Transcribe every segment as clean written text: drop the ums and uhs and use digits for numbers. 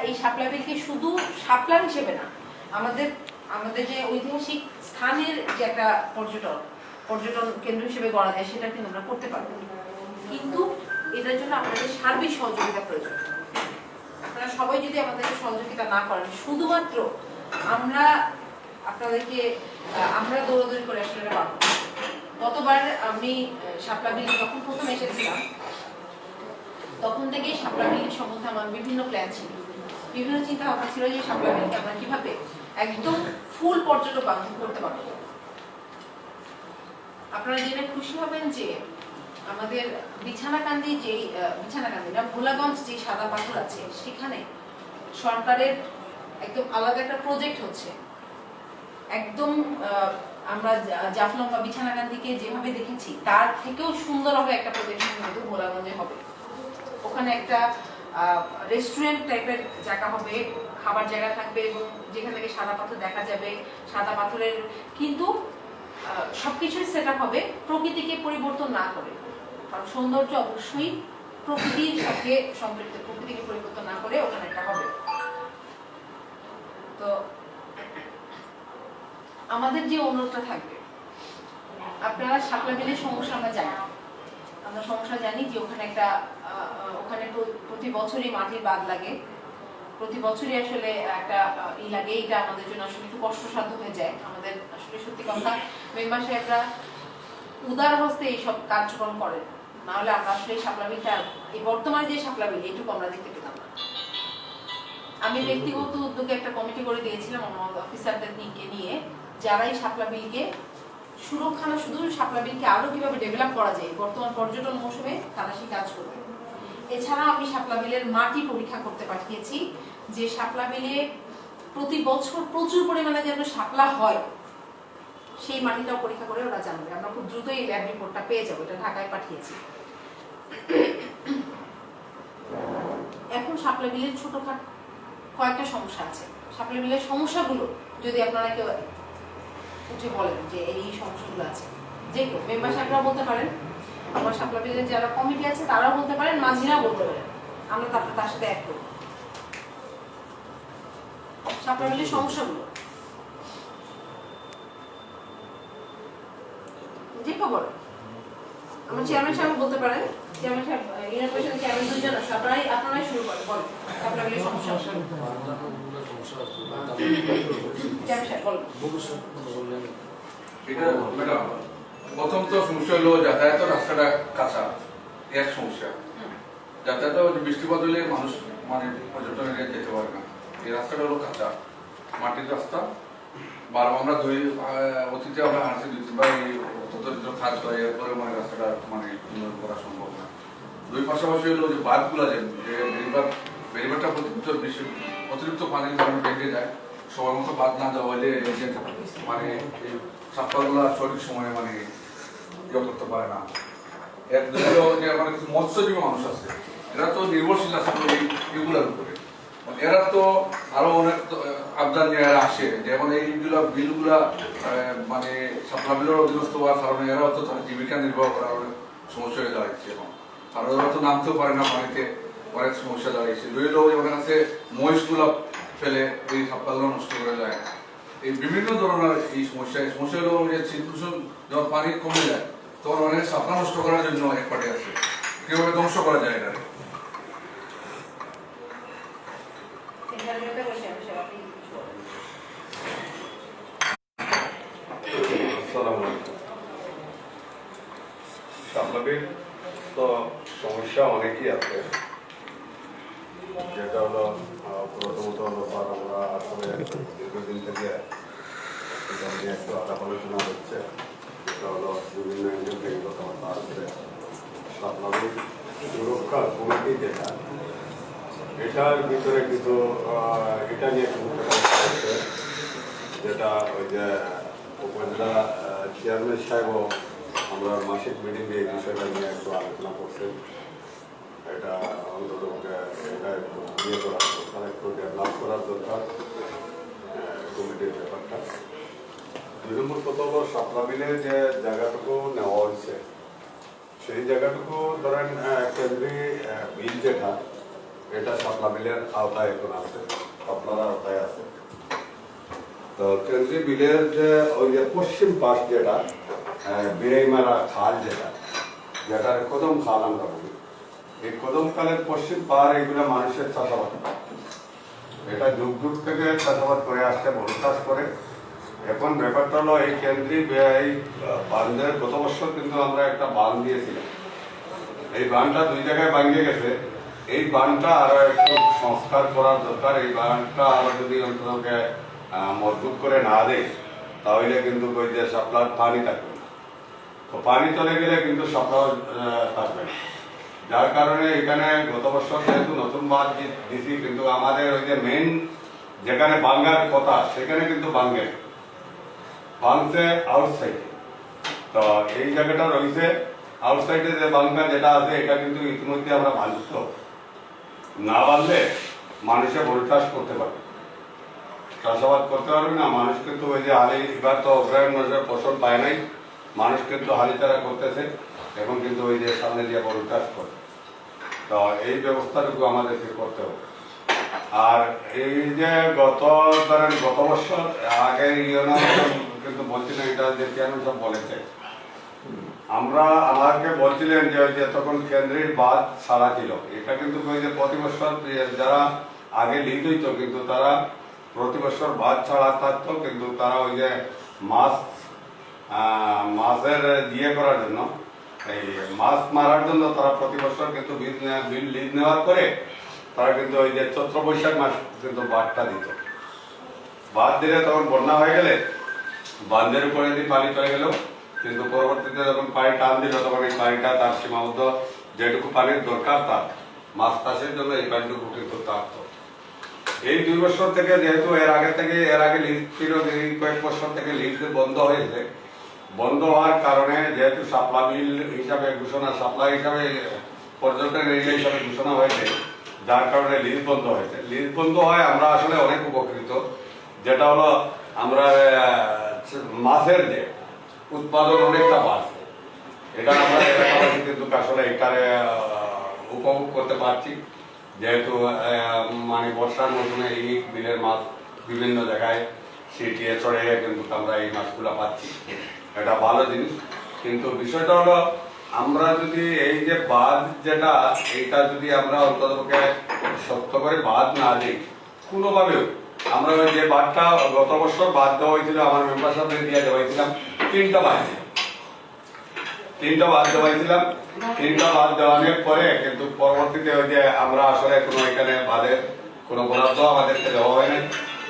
এই শাপলা বিলকে শুধু শাপলা হিসেবে না, আমাদের আমাদের যে ঐতিহাসিক স্থানের যে একটা পর্যটন কেন্দ্র হিসেবে গড়া যায় সেটা কিন্তু আমরা করতে পারবো, কিন্তু এটার জন্য আপনাদের সার্বিক সহযোগিতা প্রয়োজন। আপনারা সবাই যদি আমাদেরকে সহযোগিতা না করেন, শুধুমাত্র আমরা আপনাদেরকে আমরা দৌড়াদৌড়ি করে আসলে পাবো। গতবার আমি শাপলা বিল যখন প্রথম এসেছিলাম তখন থেকেই শাপলা বিলের সম্বন্ধে আমার বিভিন্ন প্ল্যান ছিল, বিভিন্ন চিন্তা ভাবনা ছিল যে শাপলা বিলকে আমরা কিভাবে একদম ফুল পর্যটক বান্ধব করতে পারবো। আপনারা জেনে খুশি হবেন যে আমাদের বিছানাকান্দি না ভোলাগঞ্জ যে সাদা পাথর আছে সেখানে সরকারের একদম আলাদা একটা প্রজেক্ট হচ্ছে। একদম আমরা জাফলং বা বিছানাকান্দিকে যেভাবে দেখেছি তার থেকেও সুন্দর হবে একটা প্রজেক্ট কিন্তু ভোলাগঞ্জে হবে। ওখানে একটা রেস্টুরেন্ট টাইপের জায়গা হবে, খাবার জায়গা থাকবে এবং যেখান থেকে সাদা পাথর দেখা যাবে। সাদা পাথরের কিন্তু সবকিছুই সেট আপ হবে প্রকৃতিকে পরিবর্তন না করে, কারণ সৌন্দর্য অবশ্যই প্রকৃতির সাথে সম্পৃক্ত, প্রকৃতিকে পরিবর্তন না করে ওখানে একটা হবে। তো আমাদের যে অনুরোধটা থাকবে, আপনারা শাপলা বিলের সমস্যা আমরা সমস্যা জানি যে ওখানে একটা ওখানে প্রতি বছরই মাটির বাঁধ লাগে, প্রতি বছরই আসলে একটা লাগে। এটা আমাদের জন্য আসলে একটু কষ্টসাধ্য হয়ে যায়। আমাদের আসলে সত্যি কথা মেম্বার সাহেবরা উদার হস্তে এইসব কার্যক্রম করেন, না হলে আমরা আসলে শাপলা বিলটা এই বর্তমানে যে শাপলা বিল এইটুকু আমরা দেখতে পেতাম না। আমি ব্যক্তিগত উদ্যোগে একটা কমিটি করে দিয়েছিলাম আমার অফিসারদের নিয়ে, যারা এই শাপলা বিলকে সুরক্ষা না, শুধু শাপলা বিলকে আরো কিভাবে ডেভেলপ করা যায় বর্তমান পর্যটন মৌসুমে তারা সেই কাজ করবে। এছাড়া আমি শাপলা বিলের মাটি পরীক্ষা করতে পাঠিয়েছি, যে শাপলা বিলে প্রতি বছর প্রচুর পরিমাণে যেন শাপলা হয় সেই মাটিটাও পরীক্ষা করে ওরা জানবে। আমরা খুব দ্রুতই এই ল্যাব রিপোর্টটা পেয়ে যাবো, এটা ঢাকায় পাঠিয়েছি। এখন শাপলা বিলের ছোটখাট কয়েকটা সমস্যা আছে। শাপলা বিলের সমস্যাগুলো যদি আপনারা কেউ উঠে বলেন যে এই সমস্যাগুলো আছে, যে কেউ মেম্বার সাহেবরাও বলতে পারেন, আমার শাপলা বিলের যারা কমিটি আছে তারাও বলতে পারেন, মাঝিরাও বলতে পারেন, আমরা তার সাথে এক করব। শাপলা বিলের সমস্যাগুলো যে কেউ বলেন, আমার চেয়ারম্যান সাহেব বলতে পারেন, চেয়ারম্যান সাহেব ইউনিয়ন পরিষদের চেয়ারম্যান দুইজন আছে, আপনারাই শুরু করেন, বলেন শাপলা বিলের সমস্যা। প্রথম তো সমস্যা হলো যাতায়াত রাস্তাটা কাঁচা, এক সমস্যা। যাতায়াত বৃষ্টিপাত হলে মানুষ মানে পর্যটনের যেতে পারে না। এই রাস্তাটা হলো কাঁচা মাটির রাস্তা। বারবার আমরা অতীতে আমরা হাঁটছি 2-3 বার কাজ হয়, এরপরে মানে রাস্তাটা মানে উন্নয়ন করা সম্ভব না। দুই পাশাপাশি হলো যে বাঁধগুলা যে বেরিবারটা প্রতি বছর অতিরিক্ত পানির কারণে ভেঙে যায়, সময় মতো বাদ না দেওয়া হলে মানে এই সাপ্তাহগুলা সঠিক সময়ে মানে ইয়ে করতে পারে না। এর দ্বিতীয় যে মানে কিছু মৎস্যজীবী মানুষ আছে, এরা তো নির্ভরশীল আছে এগুলার উপরে। এরা তো আরো অনেক আবদার নিয়ে আসে, যেমন এইগুলা বিলগুলা মানে শাপলা বিলের অধীনস্থ হওয়ার কারণে এরাও তো তাদের জীবিকা নির্বাহ করার অনেক সমস্যা হয়ে দাঁড়াচ্ছে। এখন আর ওরা তো নামতেও পারে না পানিতে, অনেক সমস্যা দাঁড়িয়েছে। রইল ওখানে আছে মহিষগুলো ফেলে এই শাপলাগুলো নষ্ট করে যায়। এই বিভিন্ন ধরনের এই সমস্যা হলো যে শীতদূষণ যখন পানি কমে যায় তখন অনেক শাপলা নষ্ট করার জন্য এক পার্টি আছে, কিভাবে ধ্বংস করা যায় এটা। শাপলা বিল তো সমস্যা অনেকই আছে, যেটা হলো প্রথমত হলো আমরা আসলে দীর্ঘদিন থেকে এটা নিয়ে একটু আলাপ আলোচনা হচ্ছে। যেটা হলো বিভিন্ন এনজিও কথাবার্তা আসছে। শাপলা বিল সুরক্ষা কমিটি যেটা, এটার ভিতরে কিন্তু এটা নিয়ে হচ্ছে, যেটা ওই যে উপজেলা চেয়ারম্যান সাহেবও আমরা মাসিক মিটিংয়ে এই বিষয়টা নিয়ে একটু আলোচনা করছেন। এটা অন্তত এটা একটু ইয়ে করার দরকার, একটু ডেভেলপ করার দরকার কমিটির ব্যাপারটা। 2 নম্বর কথা হলো শাপলা বিলের যে জায়গাটুকু নেওয়া হয়েছে সেই জায়গাটুকু ধরেন কেন্দ্রীয় বিল যেটা, এটা শাপলা বিলের আওতায় এখন আছে, শাপলার আওতায় আছে। তো কেন্দ্রীয় বিলের যে ওই যে পশ্চিম পাশ যেটা বিরাইমারা খাল যেটার কদম খাল আমরা বলি, এই কদম খালের পশ্চিম পাড় এগুলো মানুষের চাষাবাদ, এটা যুগ যুগ থেকে চাষাবাদ করে আসছে, বড় চাষ করে। এখন ব্যাপারটা হলো এই কেন্দ্রীয় এই বাঁধের গত বছর কিন্তু আমরা একটা বাঁধ দিয়েছিলাম, এই বাঁধটা 2 জায়গায় ভাঙিয়ে গেছে। এই বাঁধটা আরো একটু সংস্কার করার দরকার। এই বাঁধটা আরো যদি অন্ততকে মজবুত করে না দেয় তাহলে কিন্তু ওই যে শাপলার পানি থাকবে না, তো পানি চলে গেলে কিন্তু শাপলা থাকবে না। যার কারণে এখানে গত বছর যেহেতু নতুন বাঁধ দিছি, কিন্তু আমাদের ওই যে মেইন যেখানে ভাঙার কথা সেখানে কিন্তু ভাঙছে আউটসাইডে। তো এই জায়গাটা রয়েছে আউটসাইডে যে ভাঙা যেটা আছে, এটা কিন্তু ইতিমধ্যে আমরা বাঁধত না, বাঁধলে মানুষে গরু চাষ করতে পারবে, চাষাবাদ করতে পারবে না। মানুষ কিন্তু ওই যে হালি, এবার তো অগ্রায়ণ মাসের ফসল পায় নাই, মানুষ কিন্তু হালি চারা করতেছে এখন, কিন্তু ওই যে সামনে দিয়ে গরু চাষ করে। তো এই ব্যবস্থাটুকু আমাদেরকে করতে হবে। আর এই যে গত বছর আগে কিন্তু বলছিলেন, এটা যে কেন সব বলেছে, আমাকে বলছিলেন যে তখন কেন্দ্রের বাঁধ ছাড়া ছিল। এটা কিন্তু ওই যে প্রতি বছর যারা আগে লিজ হইতো, কিন্তু তারা প্রতি বছর বাঁধ ছাড়া থাকতো, কিন্তু তারা ওই যে মাছের দিয়ে করার জন্য, এই মাছ মারার জন্য তারা প্রতি বছর কিন্তু লিজ নেওয়ার পরে তারা কিন্তু ওই যে চৈত্র বৈশাখ মাস কিন্তু বাঁধটা দিত। বাঁধ দিলে তখন বন্যা হয়ে গেলে বাঁধের উপরে দিয়ে পানি চলে গেল, কিন্তু পরবর্তীতে যখন পানি টান দিল তখন এই পানিটা তার সীমাবদ্ধ, যেটুকু পানির দরকার তার মাছ চাষের জন্য এই পানিটুকু কিন্তু থাকতো। এই 2 বছর থেকে যেহেতু এর আগে লিজ ছিল, এই কয়েক বছর থেকে লিজ বন্ধ হয়েছে। বন্ধ হওয়ার কারণে যেহেতু শাপলা বিল হিসাবে ঘোষণা, শাপলা হিসাবে পর্যটন এরিয়া হিসাবে ঘোষণা হয়েছে, যার কারণে লিজ বন্ধ হয়েছে। লিজ বন্ধ হয় আমরা আসলে অনেক উপকৃত, যেটা হলো আমরা মাছের যে উৎপাদন অনেকটা বাড়ছে, এটা আমরা এলাকাবাসী কিন্তু আসলে এটারে উপভোগ করতে পারছি। যেহেতু মানে বর্ষার মৌসুমে এই বিলের মাছ বিভিন্ন জায়গায় ছিটিয়ে ছড়িয়ে কিন্তু আমরা এই মাছগুলো পাচ্ছি, এটা ভালো জিনিস। কিন্তু বিষয়টা হলো আমরা যদি এই যে বাঁধ যেটা, এইটা যদি আমরা অন্ততপক্ষে শক্ত করে বাঁধ না দিই কোনোভাবেও, আমরা ওই যে বাঁধটা গত বছর বাঁধ দেওয়া হয়েছিল, আমার মেম্বার সাহেব দিয়ে দেওয়া হয়েছিলাম 3টা বাঁধ দেওয়াইছিলাম। 3টা বাঁধ দেওয়ানোর পরে কিন্তু পরবর্তীতে ওই যে আমরা আসলে কোনো এখানে বাঁধের কোনো বরাদ্দ আমাদেরকে দেওয়া হয় নাই,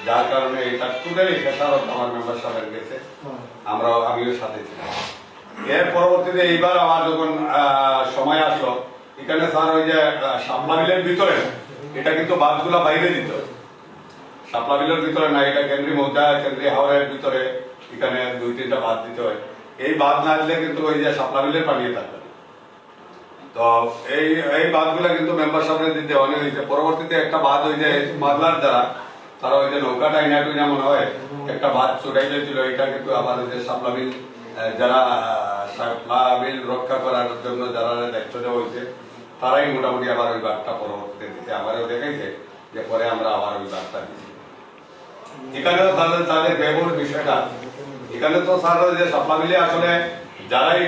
যার কারণে এটা টোটালি খেসারত আমার মেম্বার সাহেবের গেছে, আমিও সাথে ছিলাম। এর পরবর্তীতে এইবার আমার যখন সময় আসলো, এখানে স্যার ওই যে শাপলা বিলের ভিতরে, এটা কিন্তু বাঁধগুলা বাইরে দিত, শাপলা বিলের ভিতরে না, এটা কেন্দ্রীয় মৌজা কেন্দ্রীয় হাওড়ের ভিতরে এখানে 2-3টা বাঁধ দিতে হয়। এই বাঁধ না দিলে কিন্তু ওই যে শাপলা বিলের পানি থাকবে। তো এই বাঁধগুলা কিন্তু মেম্বার সাহেবের দিতে অনেক হয়েছে। পরবর্তীতে একটা বাঁধ ওই যে বাদলার দ্বারা তারা ওই যে নৌকাটা ইনা মনে হয় একটা বাঁধ চড়াই দিয়েছিল, এটা কিন্তু আবার ওই যে শাপলা বিল যারা শাপলা বিল রক্ষা করার জন্য যারা দায়িত্ব দেওয়া হয়েছে, তারাই মোটামুটি আবার ওই বাঁধটা পরবর্তীতে দিতে আমারও দেখাইছে, যে পরে আমরা আবার ওই বাঁধটা দিচ্ছি। এখানেও তাদের ব্যবহার বিষয়টা, এখানে তো স্যার যে শাপলা বিলে আসলে যারাই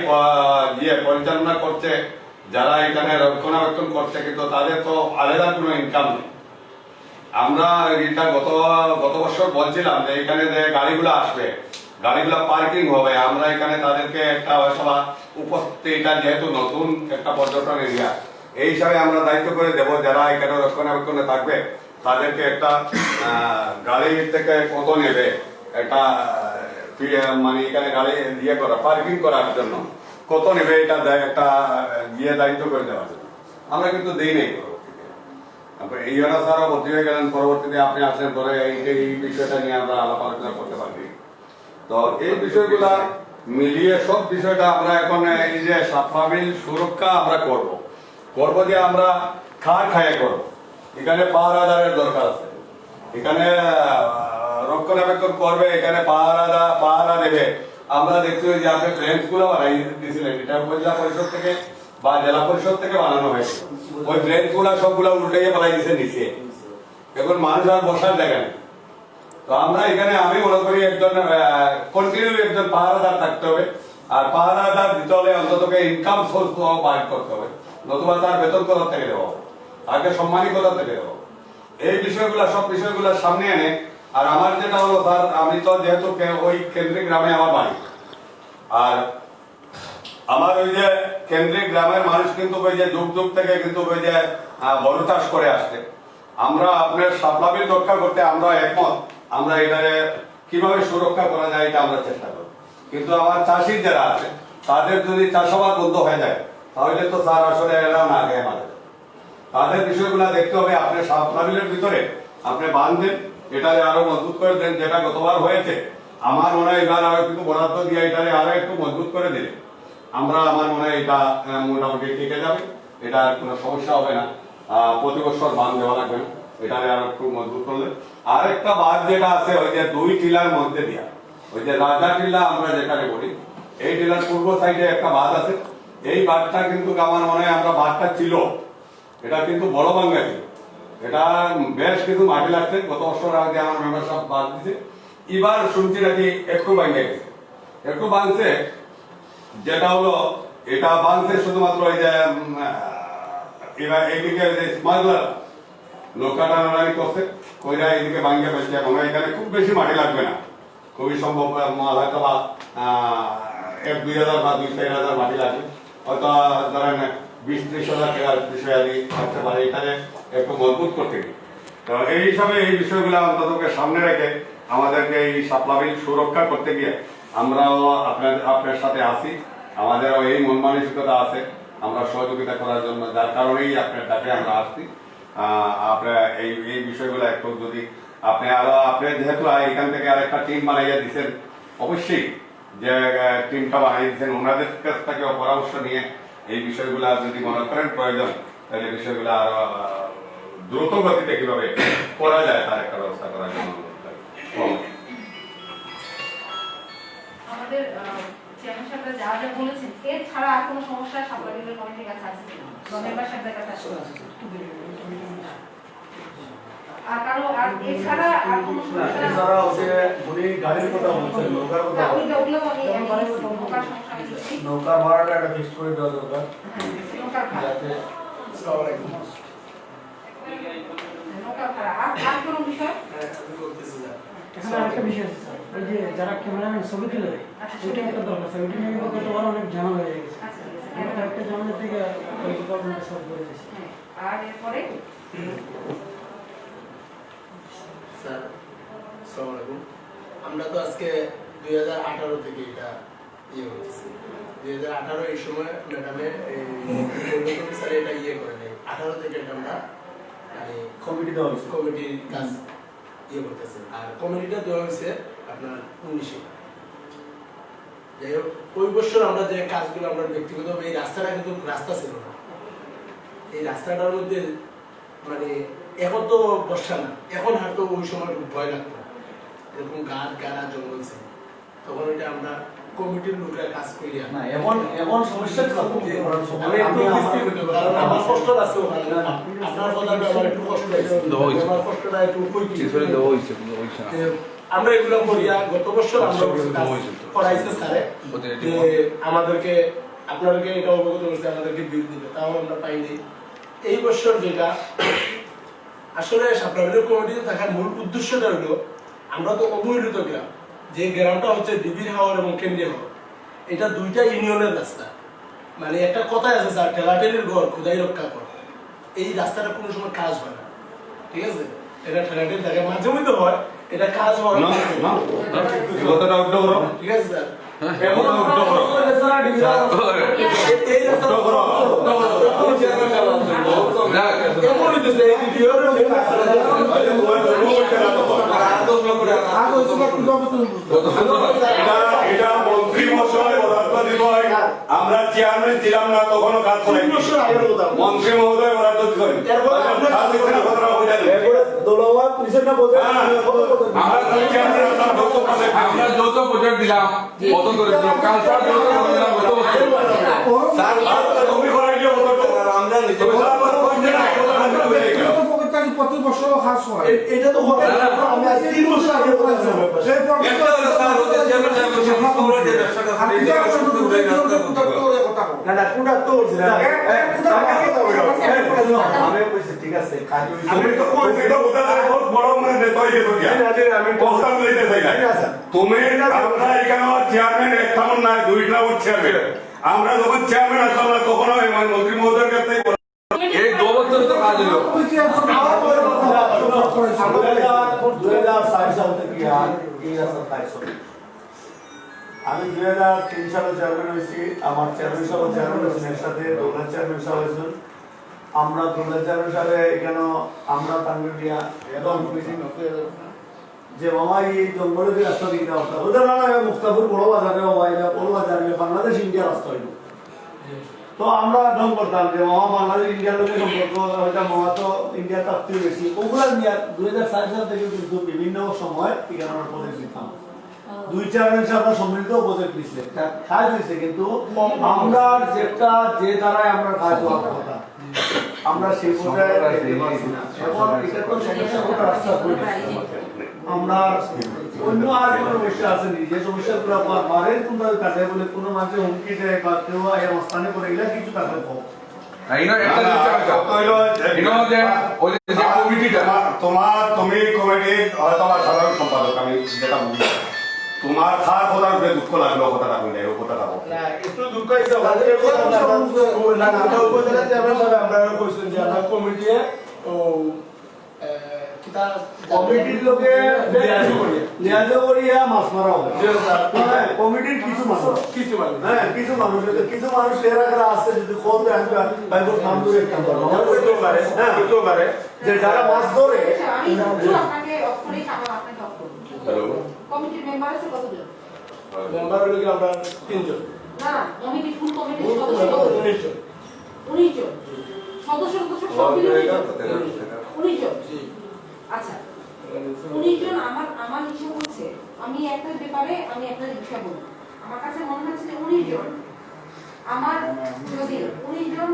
পরিচালনা করছে, যারা এখানে রক্ষণাবেক্ষণ করছে, কিন্তু তাদের তো আলাদা কোনো ইনকাম নেই। আমরা এটা গত বছর বলছিলাম যে এখানে যে গাড়িগুলো আসবে, গাড়িগুলো পার্কিং হবে, আমরা এখানে তাদেরকে একটা সভা উপস্থিতি, এটা যেহেতু নতুন একটা পর্যটন এরিয়া, এই হিসাবে আমরা দায়িত্ব করে দেবো, যারা এখানে রক্ষণাবেক্ষণে থাকবে তাদেরকে একটা গাড়ি থেকে কত নেবে, একটা মানে এখানে গাড়ি দিয়ে করা পার্কিং করার জন্য কত নেবে, এটা একটা গিয়ে দায়িত্ব করে দেওয়ার জন্য আমরা কিন্তু দিই নেই। এই জন্য স্যারও ভর্তি হয়ে গেলেন, পরবর্তীতে আপনি আসলেন, পরে এই বিষয়টা নিয়ে আমরা আলাপ আলোচনা করতে পারবি। তো এই বিষয়গুলা মিলিয়ে সব বিষয়টা আমরা এখন এই যে শাপলা বিল সুরক্ষা আমরা করবো যে আমরা খায়ে করবো। এখানে পাহারাদারের দরকার আছে, এখানে রক্ষণাবেক্ষণ করবে, এখানে পাহারা দেবে। আমরা দেখছি যে আপনি ফ্রেন্ডস গুলো বানাই দিয়েছিলেন, এটা উপজেলা পরিষদ থেকে বা জেলা পরিষদ থেকে বানানো হয়েছে, ওই ব্রেঞ্চ গুলা সবগুলা উল্টে পালাই দিছে নিচে। এখন মানুষ আর বসার জায়গা নেই। তো আমরা এখানে আমি মনে করি একজন কন্টিনিউ একজন পাহারাদার থাকতে হবে, আর পাহারাদার দিতে হলে অন্তত ইনকাম সোর্স বাইর করতে হবে, নতুবা তার বেতন কোথা থেকে দেওয়া হবে, আগে সম্মানী কোথা থেকে দেওয়া হবে। এই বিষয়গুলা সব বিষয়গুলা সামনে এনে, আর আমার যেটা হলো স্যার, আমি তো যেহেতু ওই কেন্দ্রিক গ্রামে আমার বাড়ি, আর আমার ওই যে কেন্দ্রিক গ্রামের মানুষ কিন্তু ওই যে যুগ যুগ থেকে কিন্তু ওই যে বড় চাষ করে আসছে। আমরা আপনার শাপলা বিল রক্ষা করতে আমরা একমত, আমরা এটারে কিভাবে সুরক্ষা করা যায় এটা আমরা চেষ্টা করব। কিন্তু আমার চাষি যারা আছে তাদের যদি চাষাবাদ বন্ধ হয়ে যায় তাহলে তো স্যার আসলে এরাও না খেয়ে মারা যায়। তাদের বিষয়গুলো দেখতে হবে। আপনি শাপলা বিলের ভিতরে আপনি বাঁধবেন, এটারে আরো মজবুত করে দেন, যেটা গতবার হয়েছে। আমার মনে হয় এবার আরো কিন্তু বরাদ্দ দিয়ে এটারে আরো একটু মজবুত করে দিলে আমরা, আমার মনে হয় এটা মোটামুটি টিকে যাবে, এটা কোনো সমস্যা হবে না। প্রতি বছর বাঁধ দেওয়া লাগবে না, এটারে আরো একটু মজবুত করলে। আর একটা বাঁধ যেটা আছে ওই যে 2 টিলার মধ্যে দিয়া, ওই যে রাজা টিলা আমরা যেখানে বলি, এই টিলার পূর্ব সাইডে একটা বাঁধ আছে। এই বাঁধটা কিন্তু আমার মনে হয় আমরা বাঁধটা ছিল, এটা কিন্তু বড় ভাঙ্গা ছিল, এটা বেশ কিছু মাটি লাগছে। গত বছর আগে আমার মেম্বার সব বাঁধ দিছে, এবার শুনছি নাকি একটু ভাঙ্গে গেছে, একটু বাঁধছে। যেটা হলো এটা বাঁধছে শুধুমাত্র ওই যে এবার এইদিকে স্মাগলার নৌকা টানাটানি করছে, কইরা এইদিকে ভাঙ্গে ফেলছে। এবং এখানে খুব বেশি মাটি লাগবে না, খুবই সম্ভব হয়তো বা 1-2 হাজার বা 2-4 হাজার মাটি লাগবে, হয়তো ধরেন 20-30 হাজার টাকার বিষয় আদি থাকতে পারে। এখানে একটু মজবুত করতে গেলে তো এই হিসাবে এই বিষয়গুলো অন্তত সামনে রেখে আমাদেরকে এই শাপলা বিল সুরক্ষা করতে গিয়ে আমরাও আপনার সাথে আছি, আমাদেরও এই মন মানসিকতা আছে আমরা সহযোগিতা করার জন্য, যার কারণেই আপনার ডাকে আমরা আসছি। আপনার এই বিষয়গুলো একটু যদি আপনি আরো, আপনি যেহেতু এখান থেকে আরেকটা টিম বানাইয়া দিচ্ছেন, অবশ্যই যে টিমটা বানিয়ে দিচ্ছেন ওনাদের কাছ থেকে পরামর্শ নিয়ে এই বিষয়গুলো যদি মনে করেন প্রয়োজন, তাহলে বিষয়গুলো আরো দ্রুত গতিতে কিভাবে করা যায় তার একটা ব্যবস্থা করার জন্য আমাদের চেয়ারম্যান সাহেব যা যা বলেছেন এর ছাড়া আর কোনো সমস্যা শাপলা বিলের কমিটির কাছে আছে কিনা, বা মেম্বার সাহেবের কাছে আছে? আর কারো আর এছাড়া আর কোনো সমস্যা? এছাড়া হচ্ছে উনি গাড়ির কথা বলছেন, নৌকার কথা না, ওগুলো আমি নৌকার সমস্যা আমি দিচ্ছি। নৌকার ভাড়াটা একটা ফিক্সড করে দেওয়া দরকার, নৌকার ভাড়া, যাতে নৌকার ভাড়া আর কোনো বিষয়? এখানে আরেকটা বিষয় আছে স্যার, ওই যে যারা ক্যামেরাম্যান ছবি তুলে দেয়, ওইটা একটা দরকার স্যার, ওইটা নিয়ে কিন্তু ওরা অনেক ঝামেলা হয়ে গেছে। একটা ঝামেলা থেকে ওই প্রবলেমটা সলভ করে দিয়েছে। আর এরপরে স্যার আসসালামু আলাইকুম। আমরা তো আজকে 2018 থেকে এটা ইয়ে হচ্ছে, 2018 এই সময় ম্যাডামের স্যার এটা ইয়ে করে নেই, 18 থেকে এটা আমরা মানে কমিটি দেওয়া হয়েছে। কমিটির কাজ ইয়ে করতেছে, আর কমিটিটা দেওয়া হয়েছে আপনার 19-এ। যাই হোক, ওই বছর আমরা যে কাজগুলো আমরা ব্যক্তিগতভাবে, এই রাস্তাটা কিন্তু রাস্তা ছিল না, এই রাস্তাটার মধ্যে মানে এখন তো বর্ষা না, এখন হয়তো ওই সময় খুব ভয় লাগতো, এরকম গাড়া জঙ্গল ছিল, তখন ওইটা আমরা কমিটির লোকরা কাজ করি। না এখন সমস্যা ছিল, আমি একটু বিস্তারিত বলবো, কারণ আমার কষ্ট আছে ওখানে, আপনার কথাটা আমার একটু কষ্ট হয়েছে, আমার কষ্টটা একটু আমরা এগুলো করিয়া গত বছর আমরা করাইছে স্যারে, আমাদেরকে আপনাদেরকে এটা অবগত করছে, আমাদেরকে বিল দিবে, তাও আমরা পাইনি। এই বছর যেটা আসলে শাপলা বিলের কমিটিতে থাকার মূল উদ্দেশ্যটা হলো, আমরা তো অবহেলিত গ্রাম, যে গ্রামটা হচ্ছে ডিবির হাওর এবং কেন্দ্রীয় হাওর, এটা দুইটা ইউনিয়নের রাস্তা। মানে একটা কথাই আছে স্যার, ঠেলাঠেলির ঘর খোদাই রক্ষা কর। এই রাস্তাটা কোনো সময় কাজ হয় না, ঠিক আছে? এটা ঠেলাঠেলি থাকে, মাঝে মধ্যে হয়, এটা কাজ হয় না, ঠিক আছে স্যার? আমরা চেয়ারম্যান ছিলাম না তখনও কাজ করে মন্ত্রী মহোদয় বরাদ্দ দিতেন। আমরা যৌথ প্রজেক্ট দিলাম, কত করে দিলাম, কালচার যৌথ দিলাম, কত বছর প্রতি বছর হাস হয় এটা তো হবে না, আমরা 3 বছর আগে বলেছি না কোনটা তো হচ্ছে না আমি কইছি ঠিক আছে কাজ আমি তো কোন এটা বলতে বহুত বড় মানে নেতা হয়ে গেছো কি আমি প্রস্তাব লইতে চাই না তুমি আমরা এখানে চেয়ারম্যান একটাও না দুইটা চেয়ারম্যান আমরা যখন চেয়ারম্যান আসলাম না তখন মন্ত্রী মহোদয়ের কাছে এই 2 বছর তো কাজ হলো 2004 সাল থেকে আর এই রাস্তা কাজ চলে। আমি 2003 সালে চেয়ারম্যান হয়েছি, আমার চেয়ারম্যান সাহেব চেয়ারম্যান হয়েছেন এর সাথে দোলার চেয়ারম্যান সাহেব হয়েছেন। আমরা দোলার চেয়ারম্যান সাহেব এখানে আমরা তাঙ্গিয়া এবং যে মামা এই জঙ্গলে যে রাস্তা দিকে রাস্তা ওদের না মুক্তাপুর বড় বাজারে বড় বাজারে বাংলাদেশ ইন্ডিয়া রাস্তা হইল। তো আমরা ঢং করতাম যে মামা বাংলাদেশ ইন্ডিয়ার লোকের সম্পর্ক ওইটা মামা তো ইন্ডিয়ার তাপ্তি বেশি ওগুলা নিয়ে 2004 সাল থেকে কিন্তু বিভিন্ন সময় এখানে আমরা প্রজেক্ট দিতাম। 2-4 মাস আমরা সম্মিলিত প্রজেক্ট দিচ্ছে কাজ হয়েছে, কিন্তু আমরা যেটা যে দ্বারাই আমরা কাজ হওয়ার কথা আমরা সেই পর্যায়ে দেখতে পাচ্ছি না। এখন এটা তো সমস্যা কোনো রাস্তা করে আমরা অন্য আর কোনো সমস্যা আছে নি যে সমস্যাগুলো বারের তোমরা কাটে বলে কোনো মাঝে হুমকি দেয় বা কেউ এই অবস্থানে করে এগুলা কিছু থাকলে কম তুমি কমিটির হয়তো আমার সাধারণ সম্পাদক, আমি যেটা বুঝি তোমার খার কথার উপরে দুঃখ লাগলো কথাটা বললে ও কথাটা বল না একটু দুঃখ হইছে আমাদের উপজেলা চেয়ারম্যান সাহেব আমরা কইছেন যে আমরা কমিটি ও কমিটির লোকে লিয়াজ করিয়া মাছ মারা হবে কমিটির কিছু মানুষ হ্যাঁ কিছু মানুষ কিছু মানুষ এরা আছে যদি খোঁজ দেয় ভাই বহুত নাম ধরে একটা পারে যে যারা মাছ ধরে আপনাকে অক্ষরে আপনাকে অক্ষর কমিটির মেম্বার আছে কতজন? মেম্বার হলো কি আমরা 3 জন না কমিটি ফুল কমিটির সদস্য কত? 19 জন 19 জন সদস্য সব মিলে 19 জন। আচ্ছা 19 জন আমার হিসাব হচ্ছে আমি একটা ব্যাপারে আমি একটা বিষয় বলবো আমার কাছে মনে হচ্ছে যে 19 জন আমার যদি 19 জন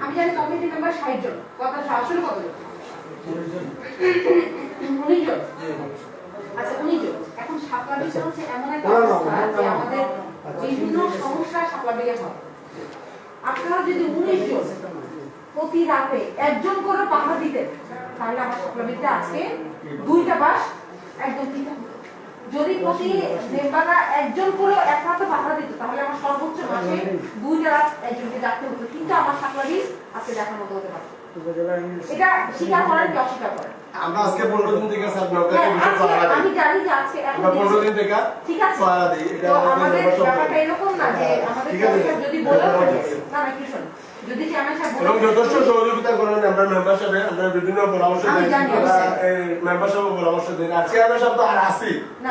আমি জানি কমিটি মেম্বার 60 জন কথা আসলে কত জন? 19 জন। আচ্ছা 19 জন। এখন শাপলা বিল হচ্ছে এমন একটা অবস্থা যে আমাদের বিভিন্ন সমস্যা শাপলা বিলে হয়। আপনারা যদি 19 জন প্রতি রাতে একজন করে পাহারা দিতেন তাহলে আমার শাপলা বিলটা আজকে 2টা বাস একদম ঠিক আছে। যদি প্রতি মেম্বাররা একজন করে এক রাতে পাহারা দিত তাহলে আমার সর্বোচ্চ মাসে 2টা রাত একজনকে ডাকতে হতো, কিন্তু আমার শাপলা বিল আজকে দেখার মতো হতে পারে। এটা স্বীকার করেন কি অস্বীকার করেন? আমরা আজকে 15 দিন থেকে স্যার ব্লকে বিষয় পাহারা দিই। আমি জানি যে আজকে এখন আমরা 15 দিন থেকে ঠিক আছে পাহারা দিই। এটা আমাদের ব্যাপারটা এরকম না যে আমাদের যদি বলেও থাকে না না কিছু না যদি চেয়ারম্যান সাহেব এবং বলে যথেষ্ট সহযোগিতা করেন আমরা মেম্বারশিপে আমরা বিভিন্ন পরামর্শ আমি দিই, জানি, আমরা অবশ্যই। মেম্বারশিপে পরামর্শ দিই। আর চেয়ারম্যান সাহেব তো আর আসি না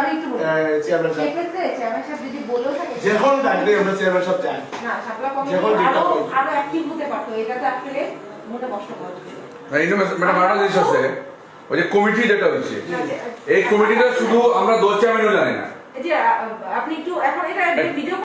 আমি একটু বলি চেয়ারম্যান সাহেব সেক্ষেত্রে চেয়ারম্যান সাহেব যদি বলেও থাকে যখন ডাকলে আমরা চেয়ারম্যান সাহেব যাই। না শাপলা কমিটি যখন যেটা আরো বলি। আরো অ্যাক্টিভ হতে পারতো, এটাতে আসলে মোটা কষ্ট করে ম্যাডাম আরেকটা জিনিস আছে, ওই যে কমিটি যেটা হচ্ছে এই কমিটিটা শুধু আমরা 2 চেয়ারম্যানও জানি না। যে আপনি একটু এখন এটা ভিডিও